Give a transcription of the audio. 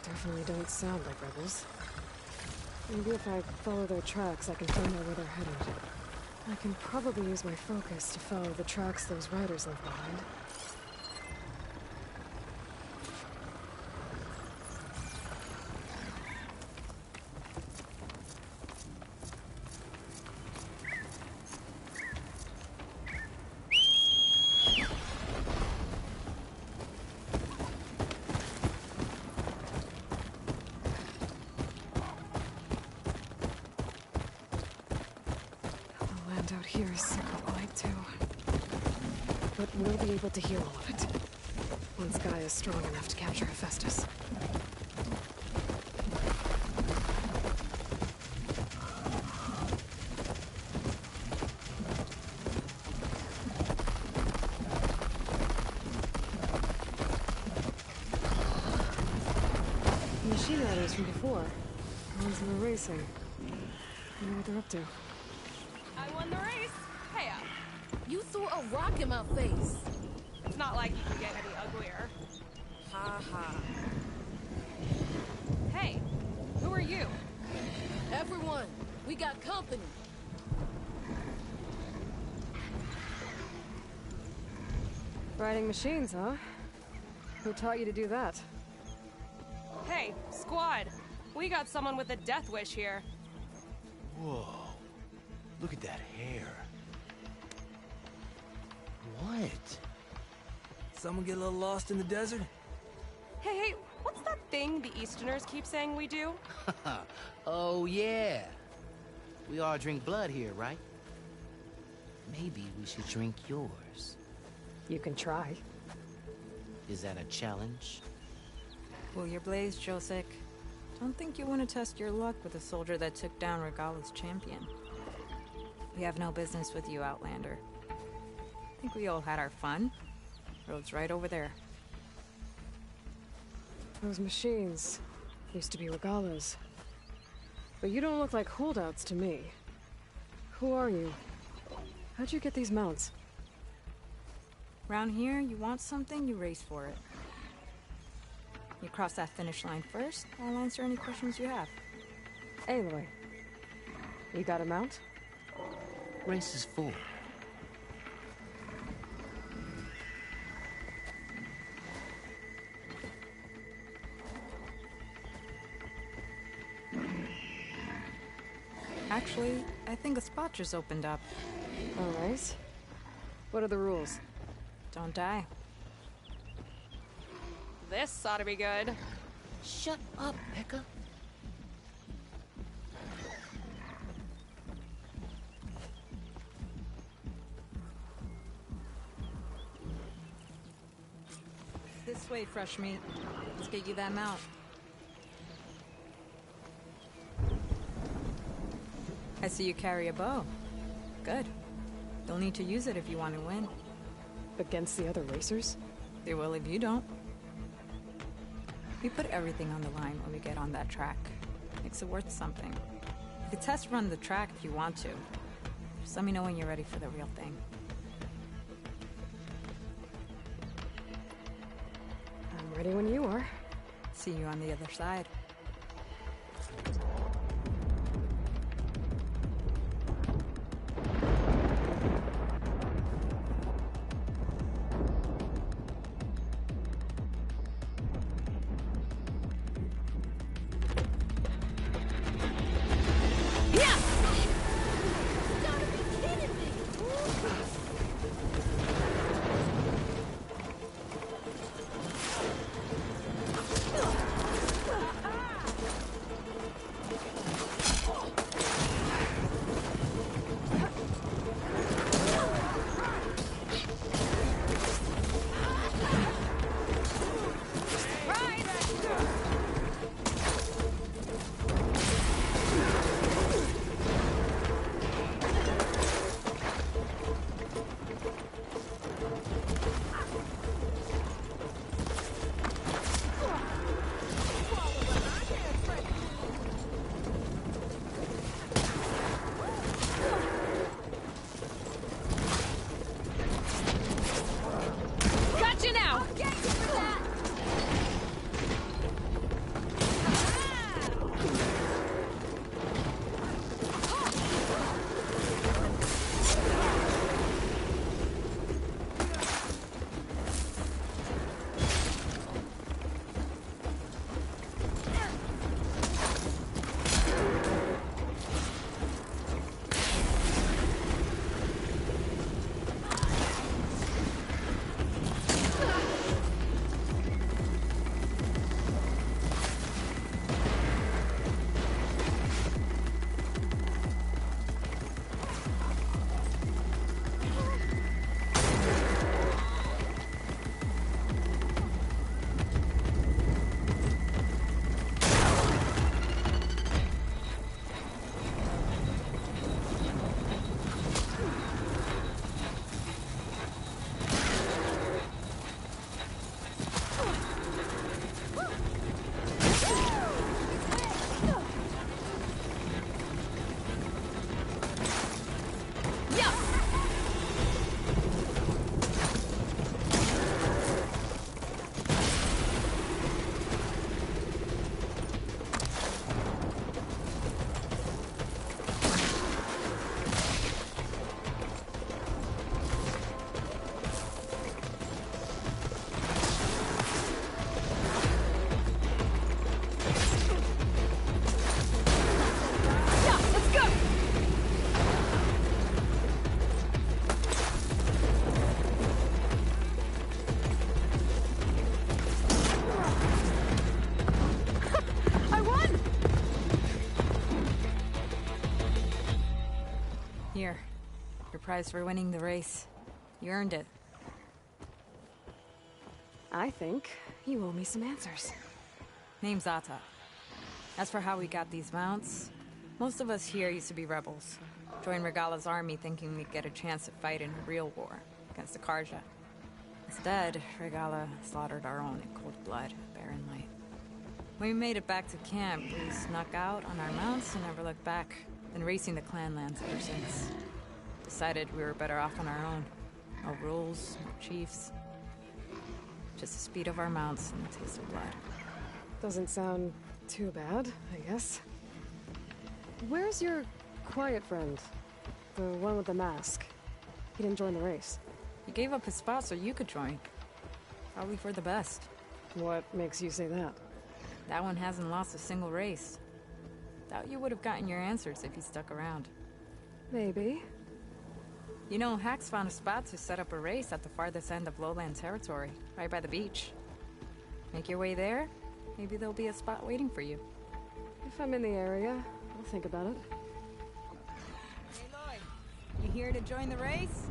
Definitely don't sound like rebels. Maybe if I follow their tracks, I can find out where they're headed. I can probably use my focus to follow the tracks those riders left behind. Out here is super wide too. But we'll be able to hear all of it. Once GAIA is strong enough to capture Hephaestus. The machine riders from before. The ones who were racing. I know what they're up to. I won the race. Hey, you threw a rock in my face. It's not like you can get any uglier. Ha ha. Hey, who are you? Everyone, we got company. Riding machines, huh? Who taught you to do that? Hey, squad. We got someone with a death wish here. Whoa. Look at that hair. What? Someone get a little lost in the desert? Hey, what's that thing the Easterners keep saying we do? Oh, yeah. We all drink blood here, right? Maybe we should drink yours. You can try. Is that a challenge? Cool your blaze, Josek. Don't think you want to test your luck with a soldier that took down Regala's champion. We have no business with you, Outlander. I think we all had our fun. Road's right over there. Those machines used to be Regala's. But you don't look like holdouts to me. Who are you? How'd you get these mounts? Around here, you want something, you race for it. You cross that finish line first, I'll answer any questions you have. Aloy, you got a mount? Race is full. Actually, I think a spot just opened up. All right. What are the rules? Don't die. This ought to be good. Shut up, Becca. This way, fresh meat. Let's get you that mount. I see you carry a bow. Good. You'll need to use it if you want to win. Against the other racers? They will if you don't. We put everything on the line when we get on that track. Makes it worth something. You can test run the track if you want to. Just let me know when you're ready for the real thing. I'm ready when you are. See you on the other side. prize for winning the race. You earned it. I think you owe me some answers. Name's Ata. As for how we got these mounts, most of us here used to be rebels. Joined Regalla's army thinking we'd get a chance to fight in a real war against the Karja. Instead, Regalla slaughtered our own in cold blood, barren light. When we made it back to camp, we snuck out on our mounts and never looked back. Been racing the clan lands ever since. Decided we were better off on our own. No rules, no chiefs. Just the speed of our mounts and the taste of blood. Doesn't sound too bad, I guess. Where's your quiet friend? The one with the mask. He didn't join the race. He gave up his spot so you could join. Probably for the best. What makes you say that? That one hasn't lost a single race. Doubt you would have gotten your answers if he stuck around. Maybe. You know, Hax found a spot to set up a race at the farthest end of lowland territory, right by the beach. Make your way there, maybe there'll be a spot waiting for you. If I'm in the area, I'll think about it. Hey, Aloy. You here to join the race?